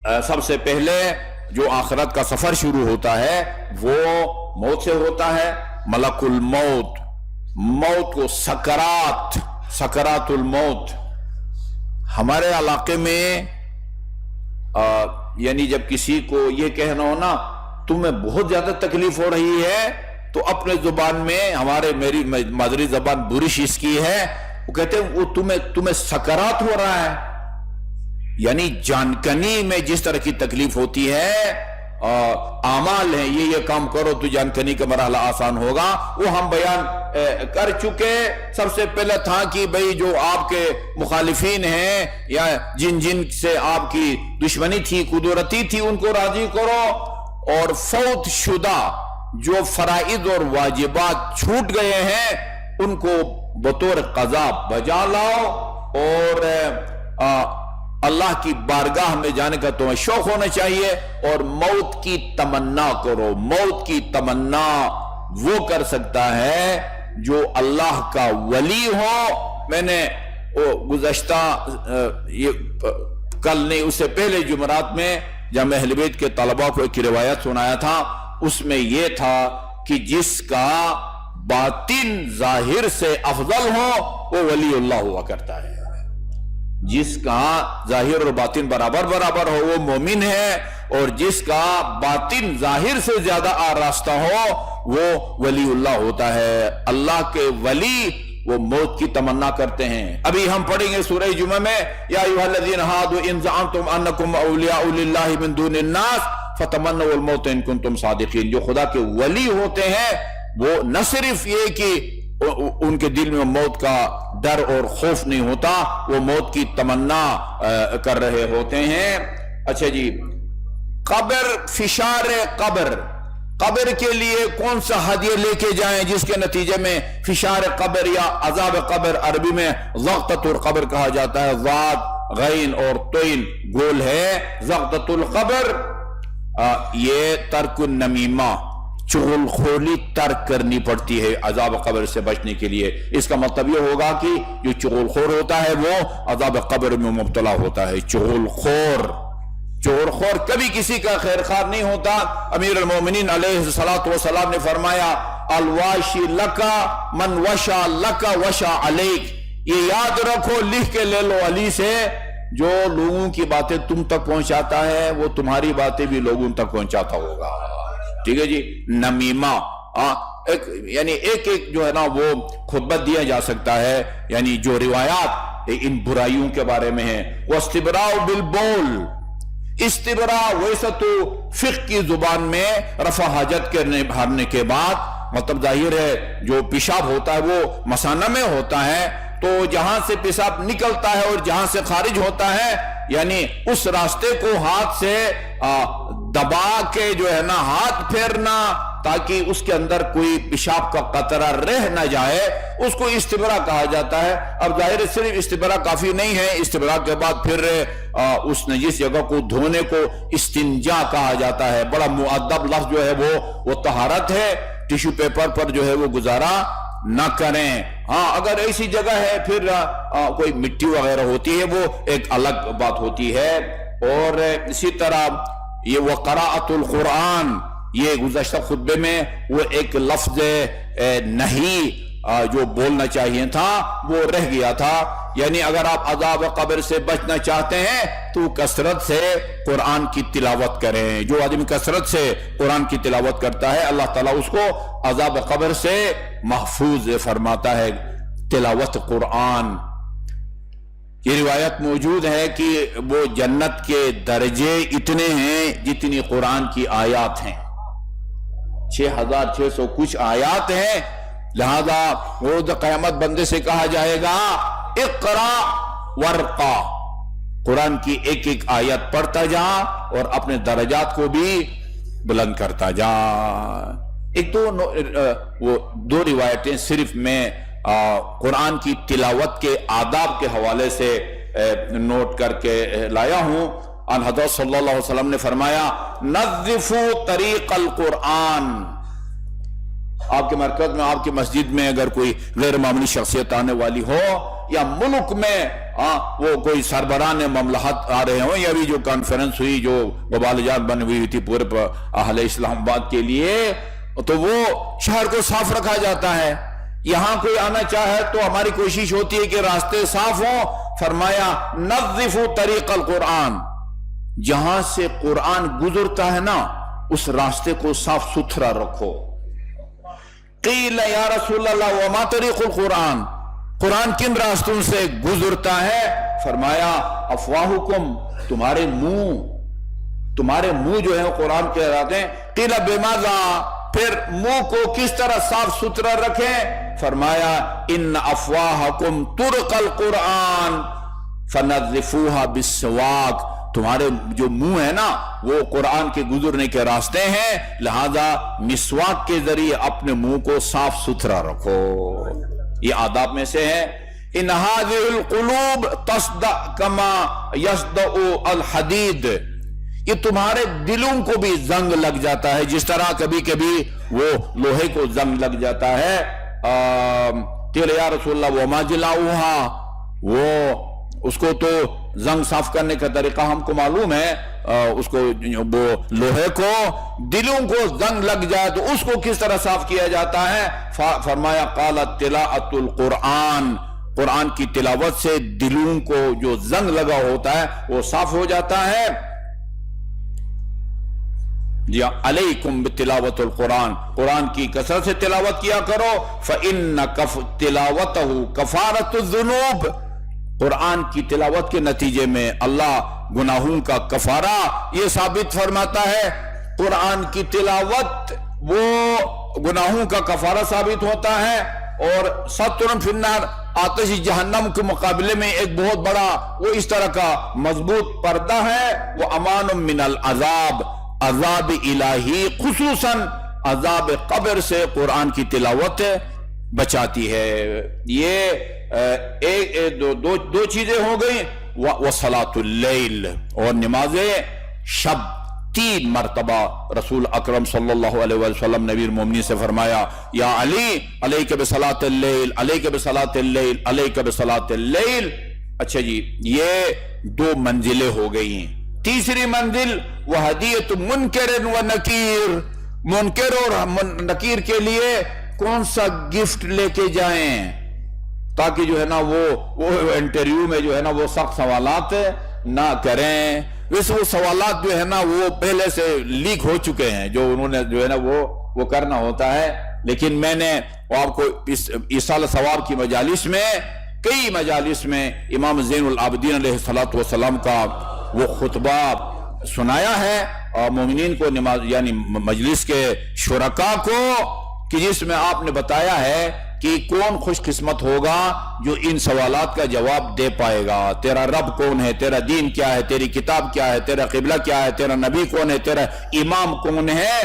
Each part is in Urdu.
سب سے پہلے جو آخرت کا سفر شروع ہوتا ہے وہ موت سے ہوتا ہے. ملک الموت، موت کو سکرات الموت. ہمارے علاقے میں یعنی جب کسی کو یہ کہنا ہو نا تمہیں بہت زیادہ تکلیف ہو رہی ہے تو اپنے زبان میں میری مادری زبان بورش اس کی ہے، وہ کہتے ہیں وہ تمہیں سکرات ہو رہا ہے، یعنی جانکنی میں جس طرح کی تکلیف ہوتی ہے. اعمال ہیں یہ کام کرو تو جانکنی کا مرحلہ آسان ہوگا، وہ ہم بیان کر چکے. سب سے پہلے تھا کہ بھئی جو آپ کے مخالفین ہیں یا جن سے آپ کی دشمنی تھی، قدرتی تھی، ان کو راضی کرو، اور فوت شدہ جو فرائض اور واجبات چھوٹ گئے ہیں ان کو بطور قضا بجا لاؤ، اور اللہ کی بارگاہ میں جانے کا تمہیں شوق ہونا چاہیے، اور موت کی تمنا کرو. موت کی تمنا وہ کر سکتا ہے جو اللہ کا ولی ہو. میں نے گزشتہ کل نہیں اس سے پہلے جمعرات میں جب اہل بیت کے طلباء کو ایک روایت سنایا تھا، اس میں یہ تھا کہ جس کا باطن ظاہر سے افضل ہو وہ ولی اللہ ہوا کرتا ہے. جس کا ظاہر اور باطن برابر ہو وہ مومن ہے، اور جس کا باطن ظاہر سے زیادہ آراستہ ہو وہ ولی اللہ ہوتا ہے. اللہ کے ولی وہ موت کی تمنا کرتے ہیں. ابھی ہم پڑھیں گے سورہ جمعہ میں یا ایھا الذین ھادوا ان زعمتم انکم اولیاء للہ من دون الناس فتمنوا الموت ان کنتم صادقین. جو خدا کے ولی ہوتے ہیں وہ نہ صرف یہ کہ ان کے دل میں موت کا ڈر اور خوف نہیں ہوتا، وہ موت کی تمنا کر رہے ہوتے ہیں. اچھا جی، قبر، فشار قبر کے لیے کون سا ہدیہ لے کے جائیں جس کے نتیجے میں فشار قبر یا عذاب قبر، عربی میں ضغطۃ القبر کہا جاتا ہے. ضاد غین اور طین گول ہے. ضغطۃ القبر یہ ترک النمیمہ، چغل خوری ترک کرنی پڑتی ہے عذاب قبر سے بچنے کے لیے. اس کا مطلب یہ ہوگا کہ جو چغل خور ہوتا ہے وہ عذاب قبر میں مبتلا ہوتا ہے. چغل خور کبھی کسی کا خیر خواہ نہیں ہوتا. امیر المومنین علیہ الصلوۃ والسلام نے فرمایا الواشی لکا من وشا لکا وشا علیک. یہ یاد رکھو، لکھ کے لے لو علی سے، جو لوگوں کی باتیں تم تک پہنچاتا ہے وہ تمہاری باتیں بھی لوگوں تک پہنچاتا ہوگا. ٹھیک ہے جی. نمیمہ یعنی ایک جو ہے نا وہ خطبہ دیا جا سکتا ہے، یعنی جو روایات ان برائیوں کے بارے میں ہیں. واستبراء بالبول، استبراء ویسا تو فقہ کی زبان میں رفع حاجت کرنے بھرنے کے بعد، مطلب ظاہر ہے جو پیشاب ہوتا ہے وہ مثانہ میں ہوتا ہے، تو جہاں سے پیشاب نکلتا ہے اور جہاں سے خارج ہوتا ہے یعنی اس راستے کو ہاتھ سے دبا کے جو ہے نا ہاتھ پھیرنا تاکہ اس کے اندر کوئی پیشاب کا قطرہ رہ نہ جائے، اس کو استبراء کہا جاتا ہے. اب ظاہر صرف استبراء کافی نہیں ہے، استبراء کے بعد پھر اس نجس جگہ کو دھونے کو استنجا کہا جاتا ہے. بڑا مؤدب لفظ جو ہے وہ طہارت ہے. ٹیشو پیپر پر جو ہے وہ گزارا نہ کریں. ہاں اگر ایسی جگہ ہے پھر کوئی مٹی وغیرہ ہوتی ہے وہ ایک الگ بات ہوتی ہے. اور اسی طرح یہ وقراءۃ القرآن، یہ گزشتہ خطبے میں وہ ایک لفظ نہیں جو بولنا چاہیے تھا وہ رہ گیا تھا. یعنی اگر آپ عذاب قبر سے بچنا چاہتے ہیں تو کثرت سے قرآن کی تلاوت کریں. جو آدمی کثرت سے قرآن کی تلاوت کرتا ہے اللہ تعالیٰ اس کو عذاب قبر سے محفوظ فرماتا ہے. تلاوت قرآن، یہ روایت موجود ہے کہ وہ جنت کے درجے اتنے ہیں جتنی قرآن کی آیات ہیں. 6600 کچھ آیات ہیں. لہذا روز قیامت بندے سے کہا جائے گا اقرا ورقا، قرآن کی ایک ایک آیت پڑھتا جا اور اپنے درجات کو بھی بلند کرتا جا. ایک وہ دو روایتیں صرف میں قرآن کی تلاوت کے آداب کے حوالے سے نوٹ کر کے لایا ہوں. ان حضرت صلی اللہ علیہ وسلم نے فرمایا نظفوا طریق القرآن. آپ کے مرکز میں، آپ کی مسجد میں اگر کوئی غیر معمولی شخصیت آنے والی ہو یا ملک میں وہ کوئی سربراہ مملکت آ رہے ہوں، یا بھی جو کانفرنس ہوئی جو وبال جان بن ہوئی تھی پورے اہل اسلام آباد کے لیے، تو وہ شہر کو صاف رکھا جاتا ہے۔ یہاں کوئی آنا چاہے تو ہماری کوشش ہوتی ہے کہ راستے صاف ہوں۔ فرمایا نظفوا طریق القرآن، جہاں سے قرآن گزرتا ہے نا اس راستے کو صاف ستھرا رکھو۔ قیل یا رسول اللہ وما طریق القرآن، قرآن کن راستوں سے گزرتا ہے؟ فرمایا افواہکم، تمہارے منہ جو ہے قرآن کے راستے ہیں۔ قیل بماذا، پھر منہ کو کس طرح صاف ستھرا رکھیں؟ فرمایا ان افواہکم طرق القرآن فنظفوها بالسواک، تمہارے جو منہ ہے نا وہ قرآن کے گزرنے کے راستے ہیں، لہذا مسواک کے ذریعے اپنے منہ کو صاف ستھرا رکھو۔ یہ آداب میں سے ہے۔ ان هذه القلوب تصدع كما يصدع الحديد، یہ تمہارے دلوں کو بھی زنگ لگ جاتا ہے جس طرح کبھی کبھی وہ لوہے کو زنگ لگ جاتا ہے۔ قیل یا رسول اللہ وما جلاؤها، وہ اس کو تو زنگ صاف کرنے کا طریقہ ہم کو معلوم ہے، اس کو وہ لوہے کو دلوں کو زنگ لگ جائے تو اس کو کس طرح صاف کیا جاتا ہے؟ فرمایا قالت تلاوت القرآن، قرآن کی تلاوت سے دلوں کو جو زنگ لگا ہوتا ہے وہ صاف ہو جاتا ہے۔ جی علیکم بتلاوت القرآن، قرآن کی کثرت سے تلاوت کیا کرو۔ فإن تلاوته کفارۃ الذنوب، قرآن کی تلاوت کے نتیجے میں اللہ گناہوں کا کفارہ یہ ثابت فرماتا ہے۔ قرآن کی تلاوت وہ گناہوں کا کفارہ ثابت ہوتا ہے، اور ستر فی النار، آتش جہنم کے مقابلے میں ایک بہت بڑا وہ اس طرح کا مضبوط پردہ ہے۔ وہ امان من العذاب، عذاب الہی خصوصاً عذاب قبر سے قرآن کی تلاوت بچاتی ہے۔ یہ دو چیزیں ہو گئی۔ وصلاۃ اللیل، اور نماز شب 3 مرتبہ رسول اکرم صلی اللہ علیہ وسلم نبی المومنین سے فرمایا یا علی علیک بصلاۃ اللیل، علیک بصلاۃ اللیل، علیک بصلاۃ اللیل۔ اچھا جی، یہ 2 منزلیں ہو گئی ہیں۔ تیسری منزل وہ ہدیت منکر و نکیر، منکر اور نکیر کے لیے کون سا گفٹ لے کے جائیں تاکہ جو ہے نا وہ انٹرویو میں جو ہے نا وہ سخت سوالات نہ کریں۔ ویسے وہ سوالات جو ہے نا وہ پہلے سے لیک ہو چکے ہیں، جو انہوں نے جو ہے نا وہ کرنا ہوتا ہے، لیکن میں نے آپ کو اس ایصال ثواب کی مجالس میں، کئی مجالس میں امام زین العابدین علیہ السلام کا وہ خطبہ سنایا ہے، اور مومنین کو نماز یعنی مجلس کے شرکاء کو، کہ جس میں آپ نے بتایا ہے کہ کون خوش قسمت ہوگا جو ان سوالات کا جواب دے پائے گا۔ تیرا رب کون ہے، تیرا دین کیا ہے، تیری کتاب کیا ہے، تیرا قبلہ کیا ہے، تیرا نبی کون ہے، تیرا امام کون ہے۔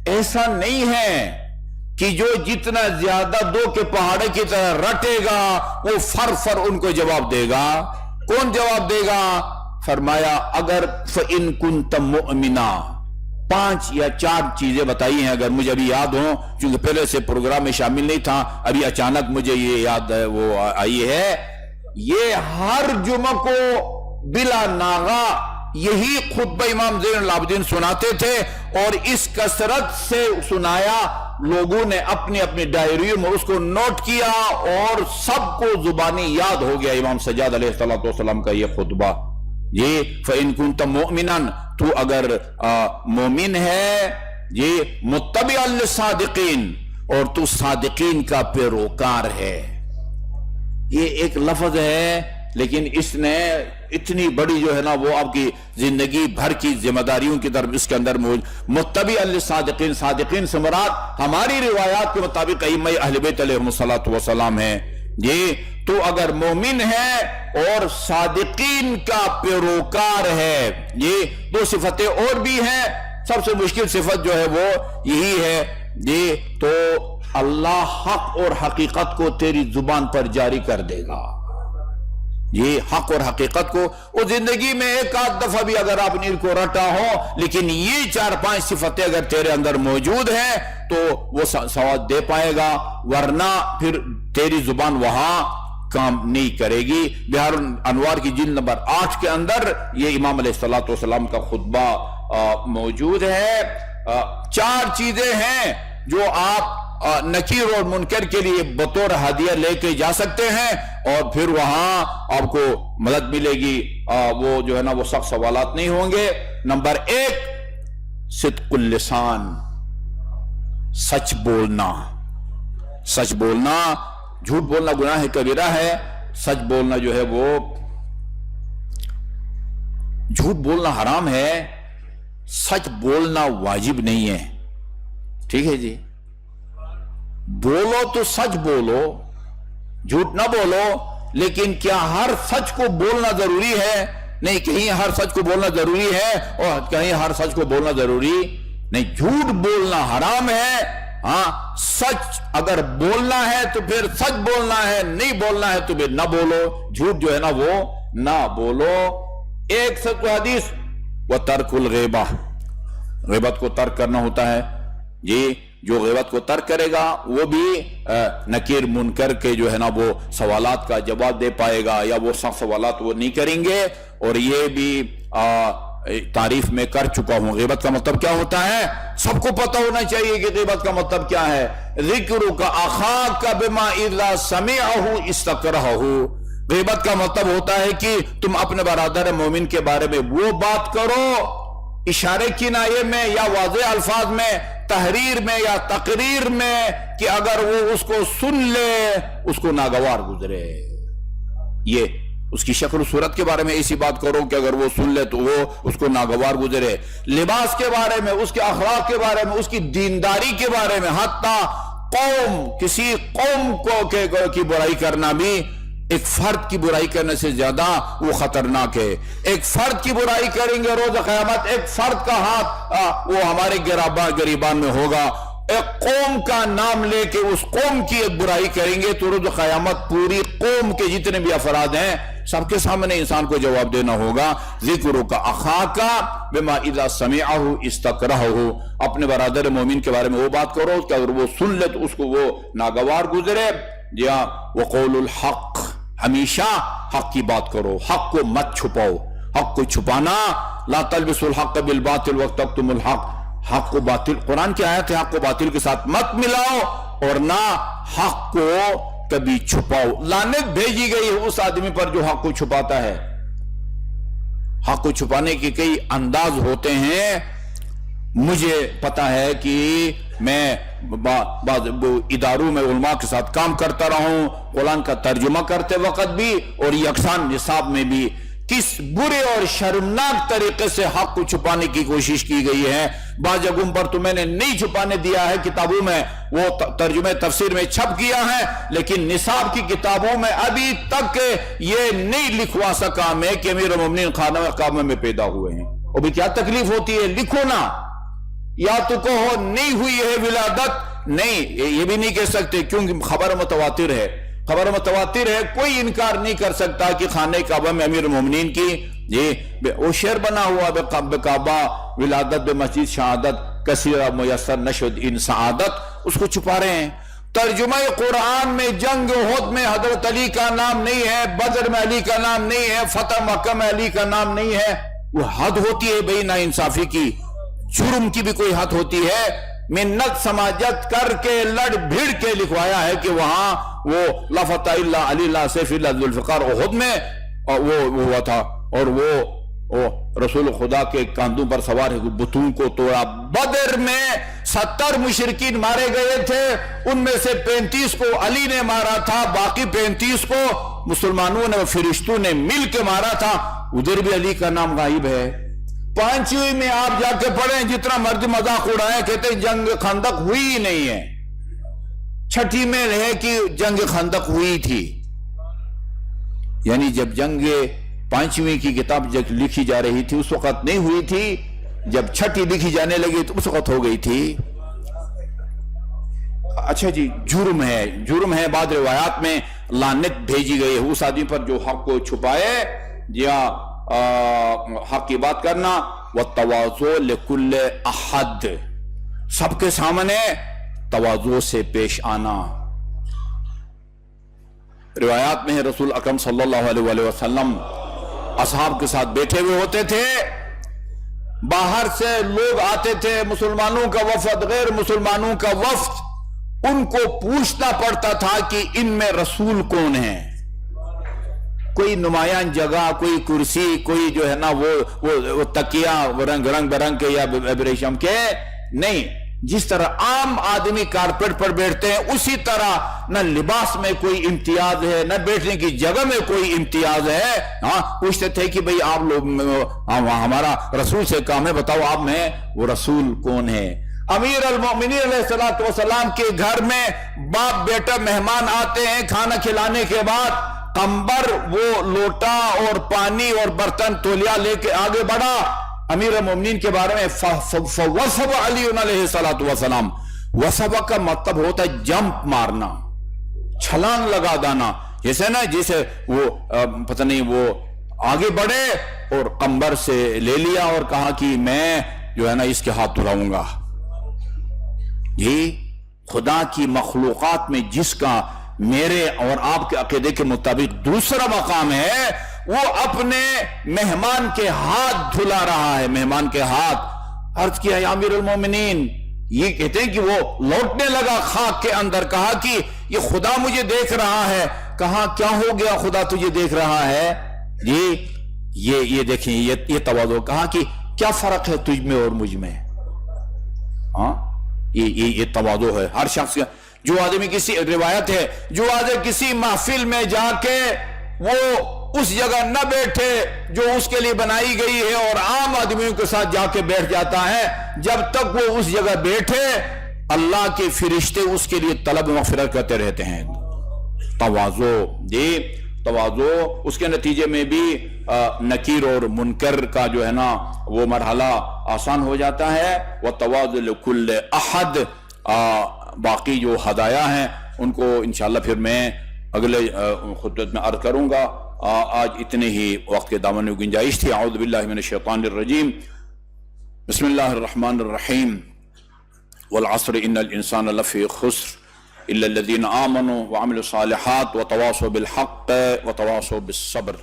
ایسا نہیں ہے کہ جو جتنا زیادہ دو کے پہاڑے کی طرح رٹے گا وہ فر ان کو جواب دے گا۔ کون جواب دے گا؟ فرمایا اگر فَإِن كُنْتَ مُؤْمِنًا، 5 یا 4 چیزیں بتائی ہیں اگر مجھے ابھی یاد ہوں، چونکہ پہلے سے پروگرام میں شامل نہیں تھا، ابھی اچانک مجھے یہ یاد وہ آئی ہے۔ یہ ہر جمعہ کو بلا ناغا یہی خطبہ امام زین العابدین سناتے تھے، اور اس کثرت سے سنایا، لوگوں نے اپنی اپنی ڈائریوں میں اس کو نوٹ کیا اور سب کو زبانی یاد ہو گیا امام سجاد علیہ السلام کا یہ خطبہ۔ یہ فَإِن كُنْتَ مُؤْمِنًا، تو اگر مومن ہے، یہ متبعا للصادقین، اور تو صادقین کا پیروکار ہے۔ یہ ایک لفظ ہے، لیکن اس نے اتنی بڑی جو ہے نا وہ آپ کی زندگی بھر کی ذمہ داریوں کی طرف اس کے اندر متبعا للصادقین، صادقین سے مراد ہماری روایات کے مطابق ائمہ اہل بیت علیہم السلام ہے۔ یہ تو اگر مومن ہے اور صادقین کا پیروکار ہے، یہ 2 صفتیں اور بھی ہیں، سب سے مشکل صفت جو ہے وہ یہی ہے، یہ تو اللہ حق اور حقیقت کو تیری زبان پر جاری کر دے گا۔ یہ حق اور حقیقت کو وہ زندگی میں ایک آدھ دفعہ بھی اگر آپ نیل کو رٹا ہو، لیکن یہ 4-5 صفتیں اگر تیرے اندر موجود ہیں تو وہ سواد دے پائے گا، ورنہ پھر تیری زبان وہاں کام نہیں کرے گی۔ بہار انوار کی جلد نمبر 8 کے اندر یہ امام علیہ الصلوۃ والسلام کا خطبہ موجود ہے۔ 4 چیزیں ہیں جو آپ نکیر اور منکر کے لیے بطور ہدیہ لے کے جا سکتے ہیں، اور پھر وہاں آپ کو مدد ملے گی، وہ جو ہے نا وہ سخت سوالات نہیں ہوں گے۔ نمبر 1 صدق اللسان، سچ بولنا۔ سچ بولنا، جھوٹ بولنا گناہ کبیرہ ہے، سچ بولنا جو ہے وہ، جھوٹ بولنا حرام ہے، سچ بولنا واجب نہیں ہے، ٹھیک ہے جی۔ بولو تو سچ بولو، جھوٹ نہ بولو، لیکن کیا ہر سچ کو بولنا ضروری ہے؟ نہیں، کہیں ہر سچ کو بولنا ضروری ہے اور کہیں ہر سچ کو بولنا ضروری نہیں۔ جھوٹ بولنا حرام ہے، ہاں سچ اگر بولنا ہے تو پھر سچ بولنا ہے، نہیں بولنا ہے تو پھر نہ بولو، جھوٹ جو ہے نا وہ نہ بولو۔ ایک سچ حدیث وَتَرْكُ الْغِيبَةِ، غیبت کو ترک کرنا ہوتا ہے جی۔ جو غیبت کو ترک کرے گا وہ بھی نکیر منکر کے جو ہے نا وہ سوالات کا جواب دے پائے گا، یا وہ سخت سوالات وہ نہیں کریں گے۔ اور یہ بھی تعریف میں کر چکا ہوں، غیبت کا مطلب کیا ہوتا ہے سب کو پتہ ہونا چاہیے کہ غیبت کا مطلب کیا ہے۔ ذکرک اخاک بما اذا سمعہ استکرہہ، غیبت کا مطلب ہوتا ہے کہ تم اپنے برادر مومن کے بارے میں وہ بات کرو اشارے کنایے میں یا واضح الفاظ میں، تحریر میں یا تقریر میں، کہ اگر وہ اس کو سن لے اس کو ناگوار گزرے۔ یہ اس کی شکل و صورت کے بارے میں ایسی بات کرو کہ اگر وہ سن لے تو وہ اس کو ناگوار گزرے۔ لباس کے بارے میں، اس کے اخلاق کے بارے میں، اس کی دینداری کے بارے میں، حتیٰ قوم، کسی قوم کو کی برائی کرنا بھی ایک فرد کی برائی کرنے سے زیادہ وہ خطرناک ہے۔ ایک فرد کی برائی کریں گے روز قیامت، ایک فرد کا ہاتھ وہ ہمارے گریبان میں ہوگا۔ ایک قوم کا نام لے کے اس قوم کی ایک برائی کریں گے تو روز قیامت پوری قوم کے جتنے بھی افراد ہیں سب کے سامنے انسان کو جواب دینا ہوگا۔ ذکرک اخاک بما اذا سمعہ استکرہہ، اپنے برادر مومن کے بارے میں وہ بات کرو کہ اگر وہ سن لے تو اس کو وہ ناگوار گزرے۔ جی ہاں، وقول الحق، ہمیشہ حق کی بات کرو، حق کو مت چھپاؤ۔ حق کو چھپانا، لا تلبسوا الحق بالباطل وتکتموا الحق، حق کو باطل، قرآن کی آیت ہے، حق کو باطل کے ساتھ مت ملاؤ اور نہ حق کو کبھی چھپاؤ۔ لعنت بھیجی گئی ہے اس آدمی پر جو حق کو چھپاتا ہے۔ حق کو چھپانے کے کئی انداز ہوتے ہیں، مجھے پتا ہے کہ میں بعض اداروں میں علماء کے ساتھ کام کرتا رہا ہوں، قرآن کا ترجمہ کرتے وقت بھی اور یکساں نصاب میں بھی، کس برے اور شرمناک طریقے سے حق کو چھپانے کی کوشش کی گئی ہے۔ بعض جگہوں پر تو میں نے نہیں چھپانے دیا ہے، کتابوں میں وہ ترجمے تفسیر میں چھپ کیا ہے، لیکن نصاب کی کتابوں میں ابھی تک یہ نہیں لکھوا سکا میں کہ امیر المومنین خانہ کعبہ میں پیدا ہوئے ہیں۔ اور بھی کیا تکلیف ہوتی ہے، لکھو نا، یا تو کہو نہیں ہوئی ہے ولادت، نہیں یہ بھی نہیں کہہ سکتے کیونکہ خبر متواتر ہے، خبر متواتر ہے، کوئی انکار نہیں کر سکتا کہ خانہ کعبہ میں امیر المومنین کی جی وہ شعر بنا ہوا بکعبہ ولادت بمسجد شہادت کثیرہ میسر نشد ان سعادت، اس کو چھپا رہے ہیں۔ ترجمہ قرآن میں جنگ احد میں حضرت علی کا نام نہیں ہے، بدر میں علی کا نام نہیں ہے، فتح مکہ میں علی کا نام نہیں ہے۔ وہ حد ہوتی ہے بھائی ناانصافی کی، جرم کی بھی کوئی حد ہوتی ہے۔ منت سماجت کر کے لڑ بھیڑ کے لکھوایا ہے کہ وہاں وہ لا فتح الا علی لا سیف الا ذوالفقار، احد میں وہ ہوا تھا، اور وہ رسول خدا کے کاندھوں پر سوار ہے، بتوں کو توڑا۔ بدر میں 70 مشرکین مارے گئے تھے، ان میں سے 35 کو علی نے مارا تھا، باقی 35 کو مسلمانوں نے فرشتوں نے مل کے مارا تھا، ادھر بھی علی کا نام غائب ہے۔ 5ویں میں آپ جا کے پڑھیں، جتنا مرضی مذاق اڑائیں، کہتے ہیں جنگ خندق ہوئی ہی نہیں ہے۔ 6 میں ہے کہ جنگ خندق ہوئی تھی، یعنی جب جنگ 5ویں کی کتاب جب لکھی جا رہی تھی اس وقت نہیں ہوئی تھی، جب 6 لکھی جانے لگی تو اس وقت ہو گئی تھی۔ اچھا جی، جرم ہے، بعض روایات میں لعنت بھیجی گئی ہے اس آدمی پر جو حق کو چھپائے، یا حق کی بات کرنا۔ وَالتَّوَاضُعُ لِكُلِّ أَحَدٍ، سب کے سامنے تواضع سے پیش آنا۔ روایات میں ہے رسول اکرم صلی اللہ علیہ وسلم اصحاب کے ساتھ بیٹھے ہوئے ہوتے تھے، باہر سے لوگ آتے تھے، مسلمانوں کا وفد، غیر مسلمانوں کا وفد، ان کو پوچھنا پڑتا تھا کہ ان میں رسول کون ہے؟ کوئی نمایاں جگہ، کوئی کرسی، کوئی جو ہے نا وہ تکیہ رنگ برنگ کے یا ریشم کے نہیں، جس طرح عام آدمی کارپیٹ پر بیٹھتے ہیں اسی طرح نہ لباس میں کوئی امتیاز ہے، نہ بیٹھنے کی جگہ میں کوئی امتیاز ہے۔ ہاں پوچھتے تھے کہ بھئی آپ لوگ ہمارا رسول سے کام ہے، بتاؤ آپ میں وہ رسول کون ہے؟ امیر المومنین علیہ السلام کے گھر میں باپ بیٹا مہمان آتے ہیں، کھانا کھلانے کے بعد قمبر وہ لوٹا اور پانی اور برتن تولیہ لے کے آگے بڑھا، امیر المومنین کے بارے میں فوصب علی علیہ السلام، وصب کا مطلب ہوتا ہے جمپ مارنا، چھلانگ لگا دینا، جیسے وہ پتہ نہیں وہ آگے بڑھے اور قمبر سے لے لیا اور کہا کہ میں جو ہے نا اس کے ہاتھ دھلاؤں گا۔ یہ خدا کی مخلوقات میں جس کا میرے اور آپ کے عقیدے کے مطابق دوسرا مقام ہے، وہ اپنے مہمان کے ہاتھ دھلا رہا ہے، مہمان کے ہاتھ۔ عرض کیا یا امیر المومنین، یہ کہتے ہیں کہ وہ لوٹنے لگا خاک کے اندر، کہا کہ یہ خدا مجھے دیکھ رہا ہے۔ کہا کیا ہو گیا خدا تجھے دیکھ رہا ہے؟ یہ دیکھیں یہ تواضع۔ کہا کہ کیا فرق ہے تجھ میں اور مجھ میں؟ ہاں یہ تواضع ہے ہر شخص کا۔ جو آدمی کسی روایت ہے، جو آدمی کسی محفل میں جا کے وہ اس جگہ نہ بیٹھے جو اس کے لیے بنائی گئی ہے اور عام آدمیوں کے ساتھ جا کے بیٹھ جاتا ہے، جب تک وہ اس جگہ بیٹھے اللہ کے فرشتے اس کے لیے طلب مغفرت کرتے رہتے ہیں۔ تواضع، تواضع، اس کے نتیجے میں بھی نکیر اور منکر کا جو ہے نا وہ مرحلہ آسان ہو جاتا ہے۔ وَتَوَاضُ لِكُلِّ أَحَدٍ۔ باقی جو ہدایہ ہیں ان کو انشاءاللہ پھر میں اگلے خطبت میں عرض کروں گا۔ آج اتنے ہی وقت کے دامن میں گنجائش تھی۔ اعوذ باللہ من الشیطان الرجیم، بسم اللہ الرحمن الرحیم، والعصر ان الانسان لفی خسر الا الذین آمنوا وعملوا الصالحات وتواصوا بالحق وتواصوا بالصبر۔